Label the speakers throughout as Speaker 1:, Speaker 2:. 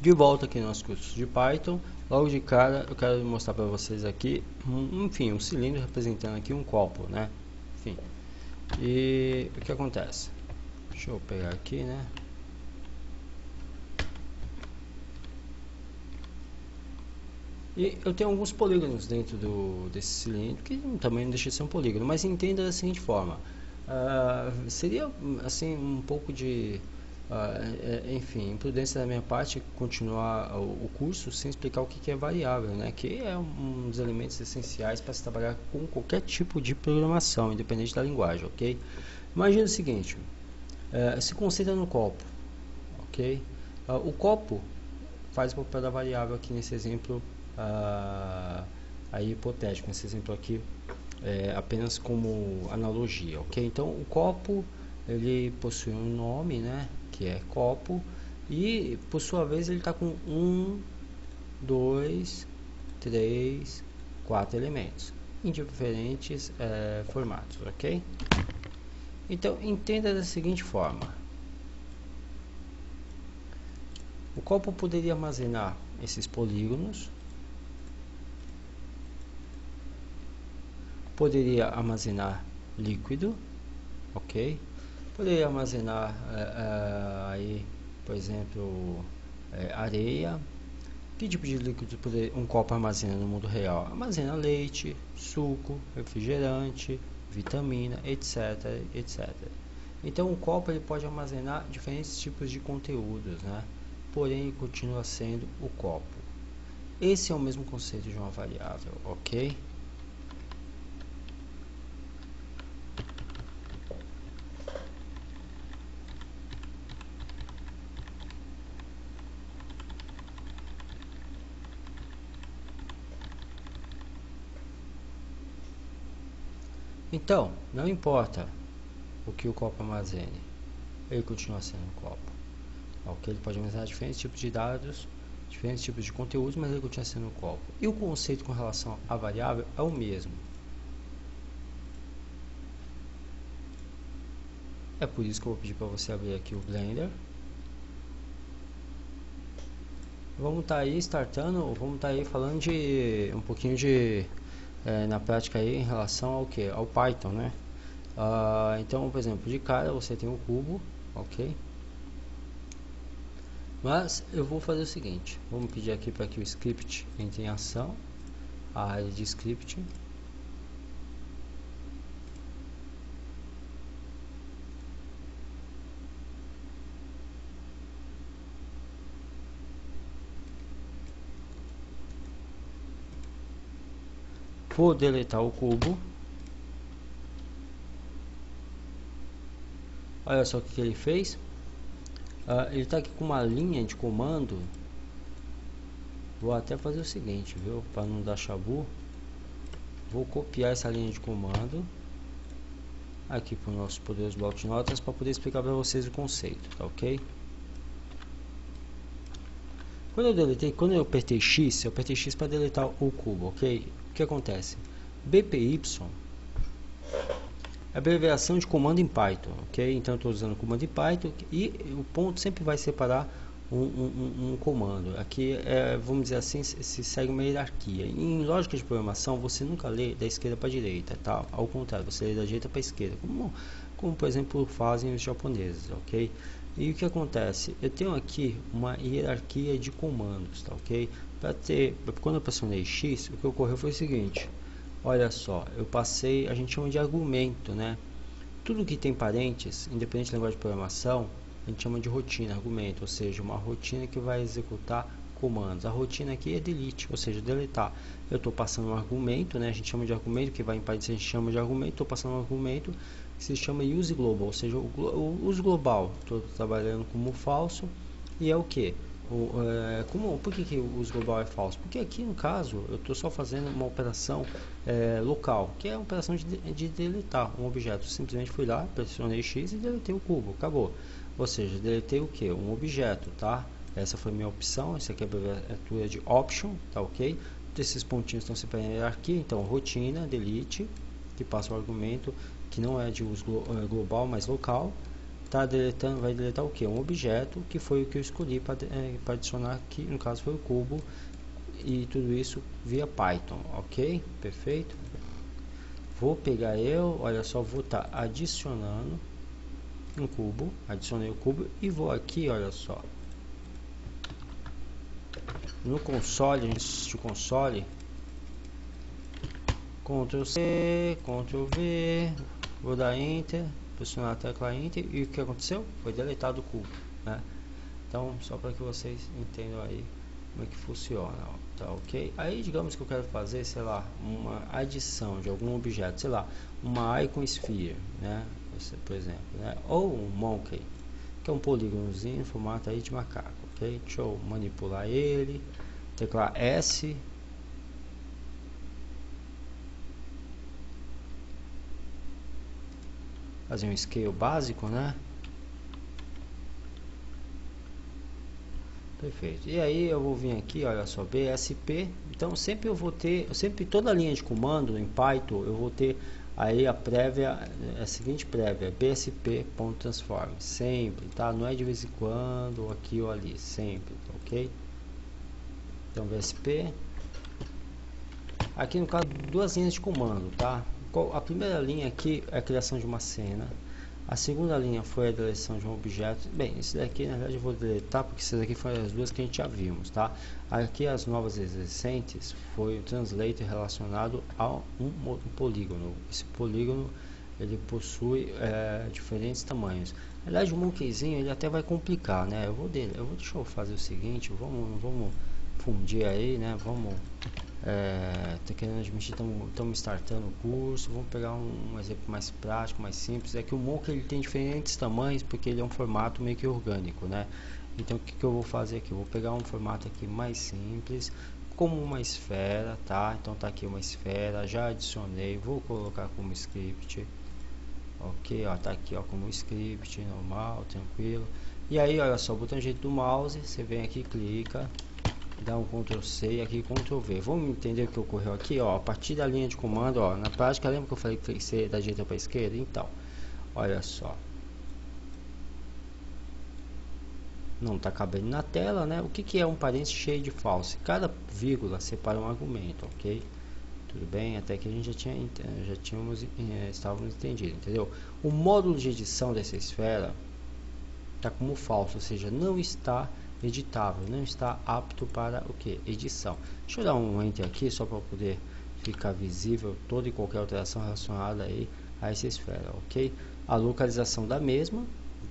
Speaker 1: De volta aqui no nosso curso de Python. Logo de cara eu quero mostrar para vocês aqui, um cilindro representando aqui um copo, né? Enfim, e o que acontece? Deixa eu pegar aqui, né? E eu tenho alguns polígonos dentro desse cilindro, que também não deixa de ser um polígono, mas entenda da seguinte forma. Seria assim um pouco de enfim, imprudência da minha parte continuar o curso sem explicar o que é variável, né? Que é um dos elementos essenciais para se trabalhar com qualquer tipo de programação, independente da linguagem, ok? Imagina o seguinte, se concentra no copo, ok? O copo faz o papel da variável aqui nesse exemplo aí hipotético, nesse exemplo aqui apenas como analogia, ok? Então o copo ele possui um nome, né, que é copo, e por sua vez ele está com 1, 2, 3, 4 elementos em diferentes formatos, ok? Então entenda da seguinte forma: o copo poderia armazenar esses polígonos, poderia armazenar líquido, ok? Poderia armazenar aí, por exemplo, areia. Que tipo de líquido um copo armazena no mundo real? Armazena leite, suco, refrigerante, vitamina, etc, etc. Então o copo ele pode armazenar diferentes tipos de conteúdos, né? Porém continua sendo o copo. Esse é o mesmo conceito de uma variável, ok? Então, não importa o que o copo armazene, ele continua sendo um copo. Ok? Ele pode armazenar diferentes tipos de dados, diferentes tipos de conteúdos, mas ele continua sendo um copo. E o conceito com relação à variável é o mesmo. É por isso que eu vou pedir para você abrir aqui o Blender. Vamos estar aí startando, vamos estar aí falando de um pouquinho de na prática aí em relação ao que? Ao Python, né? Então, por exemplo, de cara você tem um cubo, ok? Mas eu vou fazer o seguinte, vamos pedir aqui para que o script entre em ação, a área de script. Vou deletar o cubo. Olha só o que ele fez. Ele está aqui com uma linha de comando. Vou até fazer o seguinte, viu? Para não dar chabu. Vou copiar essa linha de comando aqui para o nosso poderoso bloco de notas para poder explicar para vocês o conceito, tá ok? Quando eu apertei X para deletar o cubo, ok? O que acontece? BPY é a abreviação de comando em Python, ok? Então eu estou usando o comando em Python e o ponto sempre vai separar um comando. Aqui, vamos dizer assim, se segue uma hierarquia. Em lógica de programação, você nunca lê da esquerda para a direita, tá? Ao contrário, você lê da direita para a esquerda, como por exemplo fazem os japoneses, ok? E o que acontece? Eu tenho aqui uma hierarquia de comandos, tá ok? Quando eu pressionei X, o que ocorreu foi o seguinte: olha só, a gente chama de argumento, né? Tudo que tem parentes, independente da linguagem de programação, a gente chama de rotina, argumento, ou seja, uma rotina que vai executar comandos. A rotina aqui é delete, ou seja, deletar. Eu estou passando um argumento, né? A gente chama de argumento, que vai em parênteses, a gente chama de argumento. Estou passando um argumento que se chama use global, ou seja, o uso global. Estou trabalhando como falso e é o que? Por que o uso global é falso? Porque aqui no caso eu estou só fazendo uma operação local, que é a operação de deletar um objeto. Simplesmente fui lá, pressionei X e deletei o cubo, acabou. Ou seja, deletei o que? Um objeto, tá? Essa foi a minha opção, essa aqui é a abreviatura de option, tá ok? Esses pontinhos estão sempre em hierarquia, então rotina, delete, que passa o argumento que não é de uso global, mas local. tá deletando, vai deletar o que? Um objeto que foi o que eu escolhi para adicionar aqui, no caso foi o cubo, e tudo isso via Python, ok? Perfeito. Vou pegar olha só, vou estar adicionando um cubo, adicionei o cubo e vou aqui, olha só, no console, no console, Ctrl C, Ctrl V, vou dar Enter, pressionar a tecla Enter e o que aconteceu? Foi deletado o cubo, né? Então, só para que vocês entendam aí como é que funciona, tá ok? Aí, digamos que eu quero fazer, sei lá, uma adição de algum objeto, sei lá, uma Icon Sphere, né? Por exemplo, né? Ou um Monkey, que é um polígonozinho em formato aí de macaco, ok? Deixa eu manipular ele, tecla S, fazer um scale básico, né? Perfeito. E aí eu vou vir aqui, olha só, BSP. Então sempre eu vou ter, sempre toda linha de comando em Python eu vou ter aí a prévia, a seguinte prévia, bsp.transform, sempre, tá? Não é de vez em quando, aqui ou ali, sempre, ok? Então BSP. Aqui no caso duas linhas de comando, tá? A primeira linha aqui é a criação de uma cena. A segunda linha foi a deleção de um objeto. Bem, esse daqui na verdade eu vou deletar porque essas aqui foram as duas que a gente já vimos, tá? Aqui as novas recentes foi o translate relacionado a um polígono. Esse polígono ele possui diferentes tamanhos. Na verdade o monkeyzinho ele até vai complicar, né? Deixa eu fazer o seguinte, vamos fundir aí, né? Vamos tá querendo admitir, estamos startando o curso, vamos pegar um exemplo mais prático, mais simples. É que o Monkey ele tem diferentes tamanhos porque ele é um formato meio que orgânico, né? Então o que eu vou fazer aqui? Eu vou pegar um formato aqui mais simples, como uma esfera, tá? Então tá aqui uma esfera, já adicionei, vou colocar como script, ok? Ó, tá aqui ó, como script normal, tranquilo. E aí olha só, botão direito do mouse, você vem aqui, clica, dá um Ctrl C e aqui Ctrl V. Vamos entender o que ocorreu aqui, ó, a partir da linha de comando, ó, na prática, lembra que eu falei que tem que ser da direita para a esquerda? Então, olha só, não está cabendo na tela, né? O que é um parênteses cheio de falso? Cada vírgula separa um argumento, ok? Tudo bem, até que a gente estávamos entendidos, entendeu? O módulo de edição dessa esfera está como falso, ou seja, não está editável, não está apto para o que? Edição. Deixa eu dar um enter aqui só para poder ficar visível toda e qualquer alteração relacionada aí a essa esfera, ok? A localização da mesma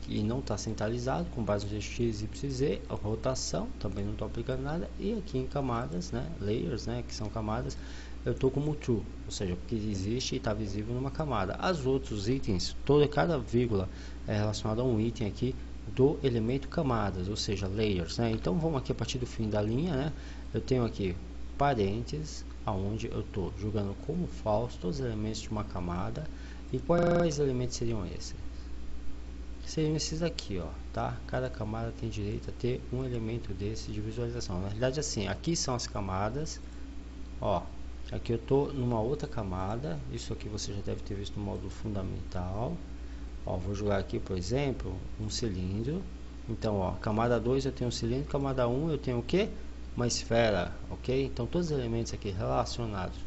Speaker 1: e não está centralizado com base no x, y, z, a rotação também não estou aplicando nada e aqui em camadas, né, layers, né, que são camadas, eu estou como true, ou seja, porque existe e está visível numa camada. As outros itens, cada vírgula é relacionada a um item aqui do elemento camadas, ou seja, layers, né? Então vamos aqui a partir do fim da linha, né? Eu tenho aqui parênteses, aonde eu estou jogando como falso todos os elementos de uma camada. E quais elementos seriam esses? Seriam esses aqui, ó, tá? Cada camada tem direito a ter um elemento desse de visualização. Na verdade, assim, aqui são as camadas, ó. Aqui eu estou numa outra camada, isso aqui você já deve ter visto no módulo fundamental. Ó, vou jogar aqui, por exemplo, um cilindro. Então, ó, camada 2 eu tenho um cilindro, camada 1 eu tenho o que? Uma esfera, ok? Então, todos os elementos aqui relacionados,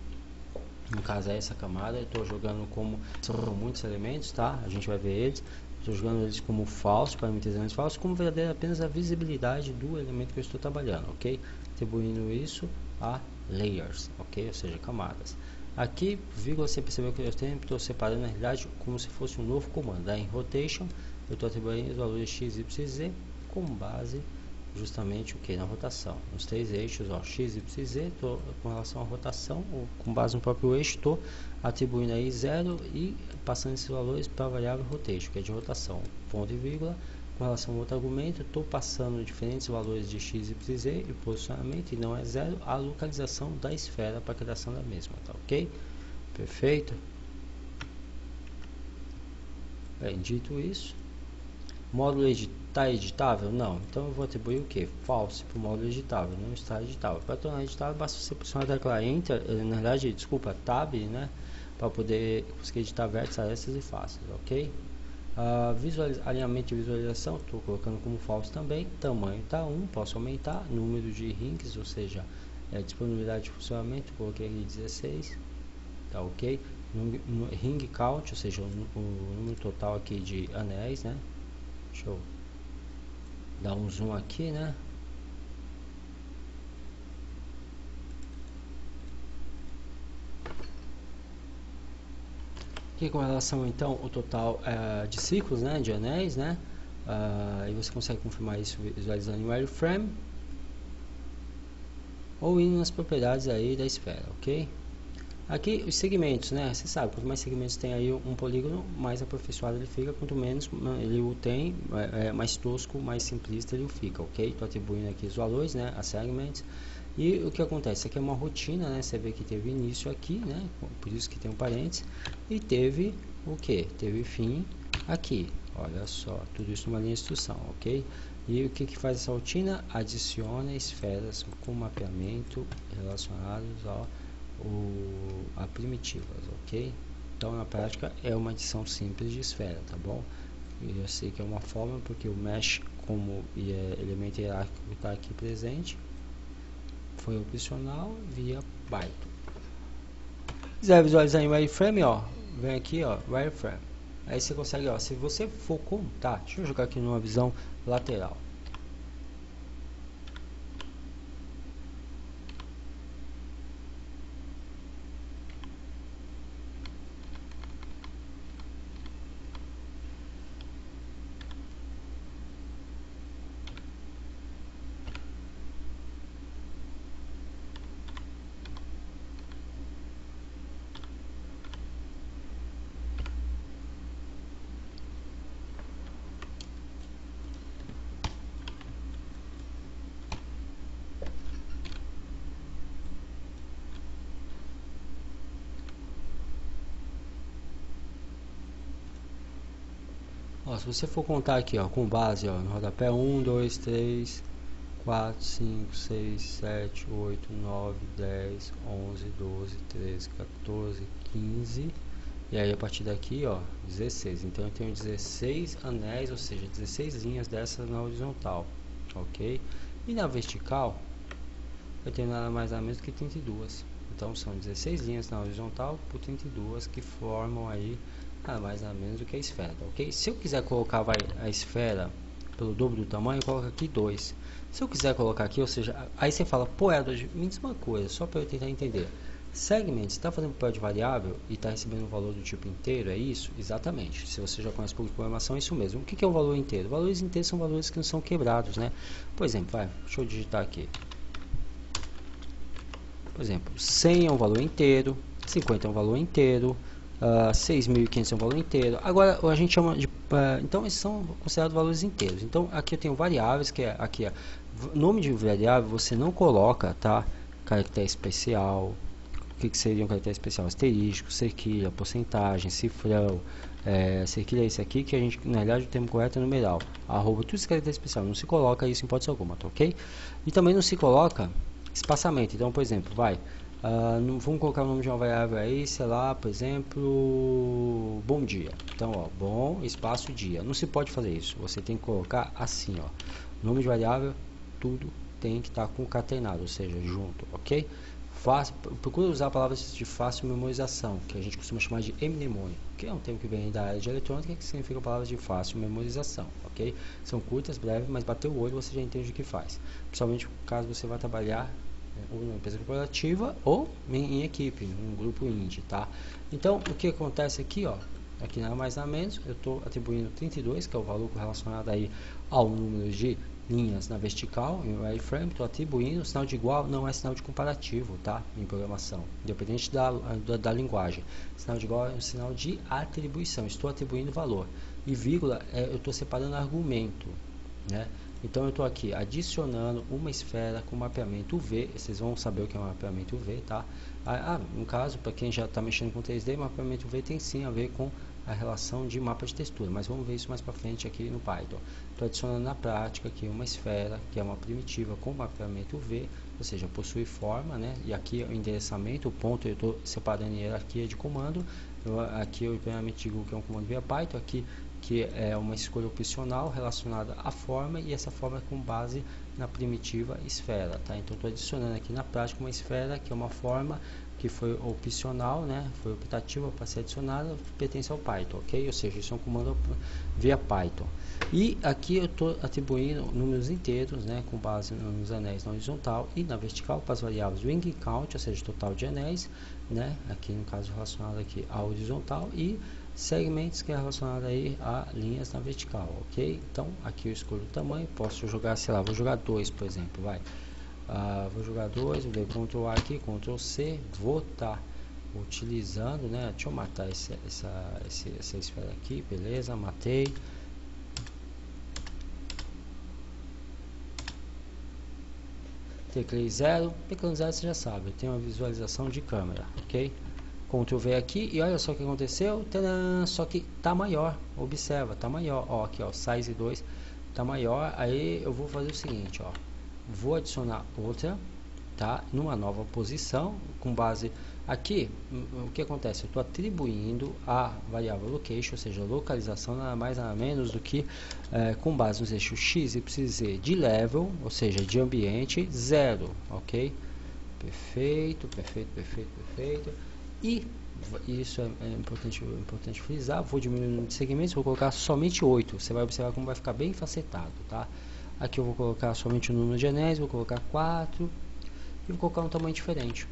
Speaker 1: no caso é essa camada, eu estou jogando como, são muitos elementos, tá? A gente vai ver eles. Estou jogando eles como falso, para muitos elementos falsos, como verdadeiro apenas a visibilidade do elemento que eu estou trabalhando, ok? Atribuindo isso a layers, ok? Ou seja, camadas. Aqui, vírgula, você percebeu que eu estou separando na realidade como se fosse um novo comando. Em rotation, eu estou atribuindo os valores x, y, z com base justamente o que? Na rotação. Nos três eixos, ó, x, y, z, tô, com relação à rotação, ou com base no próprio eixo, estou atribuindo aí 0 e passando esses valores para a variável rotation, que é de rotação. Ponto e vírgula. Com relação ao outro argumento, estou passando diferentes valores de x, y, z e posicionamento, e não é 0, a localização da esfera para a criação da mesma, tá ok? Perfeito? Bem, dito isso, módulo está editável? Não, então eu vou atribuir o que? False para o módulo editável, não está editável. Para tornar editável, basta você pressionar a tecla Enter, na verdade, desculpa, Tab, né? Para poder conseguir editar vértices, arestas e faces, ok? Alinhamento de visualização, estou colocando como false também. Tamanho está 1, posso aumentar. Número de rings, ou seja, disponibilidade de funcionamento, coloquei aqui 16, tá ok. Ring count, ou seja, o número total aqui de anéis, né? Deixa eu dar um zoom aqui, né? Aqui com relação então ao total de ciclos, né, de anéis, né, e você consegue confirmar isso visualizando em wireframe ou indo nas propriedades aí da esfera, ok? Aqui os segmentos, né, você sabe, quanto mais segmentos tem aí um polígono, mais aperfeiçoado ele fica, quanto menos ele o tem, mais tosco, mais simplista ele fica, ok? Estou atribuindo aqui os valores, né, a segments. E o que acontece? Aqui é uma rotina, né? Você vê que teve início aqui, né? Por isso que tem um parênteses. E teve o que? Teve fim aqui. Olha só, tudo isso numa linha de instrução, ok? E o que faz essa rotina? Adiciona esferas com mapeamento relacionados a primitivas, ok? Então, na prática, é uma adição simples de esfera, tá bom? E eu sei que é uma forma porque o mesh como elemento hierárquico está aqui presente. Foi opcional via Python. Se quiser visualizar em wireframe, ó, vem aqui, ó, wireframe. Aí você consegue, ó, se você for contar, deixa eu jogar aqui numa visão lateral. Ó, se você for contar aqui, ó, com base, ó, no rodapé 1, 2, 3, 4, 5, 6, 7, 8, 9, 10, 11, 12, 13, 14, 15. E aí a partir daqui, ó, 16. Então eu tenho 16 anéis, ou seja, 16 linhas dessa na horizontal, ok? E na vertical, eu tenho nada mais nada menos que 32. Então são 16 linhas na horizontal por 32 que formam aí nada mais nada menos do que a esfera, tá, ok? Se eu quiser colocar a esfera pelo dobro do tamanho, eu coloco aqui 2. Se eu quiser colocar aqui, ou seja, aí você fala, pô, Edward, me diz uma coisa, só para eu tentar entender. Segment, está fazendo papel de variável e está recebendo um valor do tipo inteiro, é isso? Exatamente. Se você já conhece um pouco de programação, é isso mesmo. O que é um valor inteiro? Valores inteiros são valores que não são quebrados, né? Por exemplo, deixa eu digitar aqui. Por exemplo, 100 é um valor inteiro, 50 é um valor inteiro, 6.500 é um valor inteiro. Agora a gente chama de então esses são considerados valores inteiros. Então aqui eu tenho variáveis, que é aqui nome de variável você não coloca, tá? Caractere especial. O que seria um caractere especial? Asterístico, cerquilha, porcentagem, cifrão. Cerquilha é esse aqui, que a gente, na realidade, o termo correto é numeral. Arroba, tudo esse caractere especial. Não se coloca isso em hipótese alguma, tá ok? E também não se coloca espaçamento. Então, por exemplo, vamos colocar o nome de uma variável aí, sei lá, por exemplo, bom dia. Então, ó, bom espaço dia. Não se pode fazer isso. Você tem que colocar assim, ó, nome de variável, tudo tem que estar concatenado, ou seja, junto, ok? Procura usar palavras de fácil memorização, que a gente costuma chamar de mnemônio, que é um termo que vem da área de eletrônica, que significa palavras de fácil memorização, ok? São curtas, breves, mas bater o olho você já entende o que faz. Principalmente caso você vá trabalhar ou numa empresa corporativa ou em equipe, num grupo indie, tá? Então, o que acontece aqui, ó, aqui nada mais nada menos, eu estou atribuindo 32, que é o valor relacionado aí ao número de linhas na vertical, em wireframe, estou atribuindo. O sinal de igual não é sinal de comparativo, tá? Em programação, independente da linguagem. Sinal de igual é um sinal de atribuição, estou atribuindo valor. E vírgula, eu estou separando argumento, né? Então eu estou aqui adicionando uma esfera com mapeamento UV. Vocês vão saber o que é um mapeamento UV, tá? No caso, para quem já está mexendo com 3D, mapeamento UV tem sim a ver com a relação de mapa de textura, mas vamos ver isso mais para frente aqui no Python. Estou adicionando na prática aqui uma esfera, que é uma primitiva com mapeamento UV, ou seja, possui forma, né? E aqui o endereçamento, o ponto eu estou separando em hierarquia de comando. Aqui eu primeiramente digo que é um comando via Python, aqui que é uma escolha opcional relacionada à forma, e essa forma é com base na primitiva esfera, tá? Então estou adicionando aqui na prática uma esfera que é uma forma que foi opcional, né? Foi optativa para ser adicionada, pertence ao Python, ok? Ou seja, isso é um comando via Python. E aqui eu estou atribuindo números inteiros, né? Com base nos anéis na horizontal e na vertical para as variáveis ring count, ou seja, total de anéis, né? Aqui no caso relacionado aqui à horizontal, e segmentos, que é relacionado aí a linhas na vertical, ok? Então aqui eu escolho o tamanho, posso jogar, sei lá, vou jogar 2, por exemplo, vai. Vou jogar 2, vou dar Ctrl A aqui, Ctrl C, vou estar utilizando, né? Deixa eu matar essa esfera aqui, beleza, matei. Teclei 0, teclando 0 você já sabe, tem uma visualização de câmera, ok? Ctrl V aqui e olha só o que aconteceu, tadã, só que tá maior, observa, tá maior, ó, aqui ó, size 2 tá maior. Aí eu vou fazer o seguinte, ó, vou adicionar outra, tá, numa nova posição, com base aqui, o que acontece, eu estou atribuindo a variável location, ou seja, localização, nada mais nada menos do que com base nos eixos x, y, z de level, ou seja, de ambiente, 0, ok? Perfeito, perfeito, perfeito, perfeito. E isso é importante frisar, vou diminuir o número de segmentos, vou colocar somente 8, você vai observar como vai ficar bem facetado, tá? Aqui eu vou colocar somente o número de anéis, vou colocar 4, e vou colocar um tamanho diferente,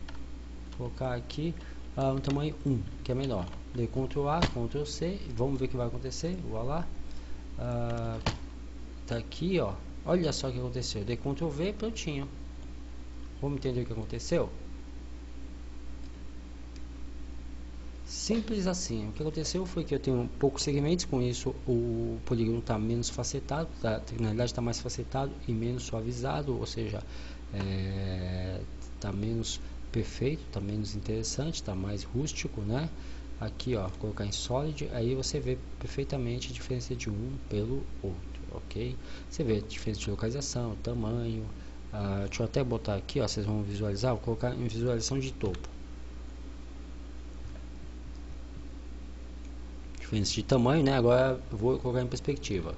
Speaker 1: vou colocar aqui um tamanho 1, que é menor. Dei Ctrl A, Ctrl C, e vamos ver o que vai acontecer, voilà. Tá aqui, ó, olha só o que aconteceu, dei Ctrl V, prontinho. Vamos entender o que aconteceu? Simples assim. O que aconteceu foi que eu tenho poucos segmentos, com isso o polígono está menos facetado, na realidade está mais facetado e menos suavizado, ou seja, está menos perfeito, está menos interessante, está mais rústico, né? Aqui, ó, colocar em Solid, aí você vê perfeitamente a diferença de um pelo outro, ok? Você vê a diferença de localização, tamanho. Deixa eu até botar aqui, ó, vocês vão visualizar, vou colocar em visualização de topo. Diferença de tamanho, né? Agora eu vou colocar em perspectiva.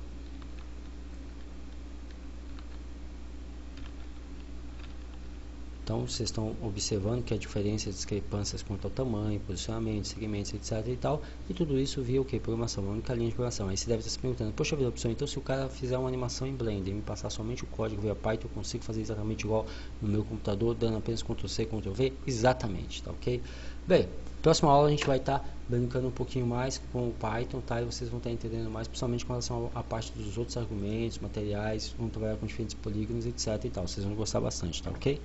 Speaker 1: Então vocês estão observando que a diferença de discrepâncias quanto ao tamanho, posicionamento, segmentos, etc e tal, e tudo isso via o que? Programação, uma única linha de programação. Aí você deve estar se perguntando, poxa vida, opção, então se o cara fizer uma animação em Blender e me passar somente o código via Python, eu consigo fazer exatamente igual no meu computador, dando apenas Ctrl C, Ctrl V? Exatamente, tá ok? Bem, próxima aula a gente vai estar brincando um pouquinho mais com o Python, tá? E vocês vão estar entendendo mais, principalmente com relação à parte dos outros argumentos, materiais, vão trabalhar com diferentes polígonos, etc e tal. Vocês vão gostar bastante, tá ok?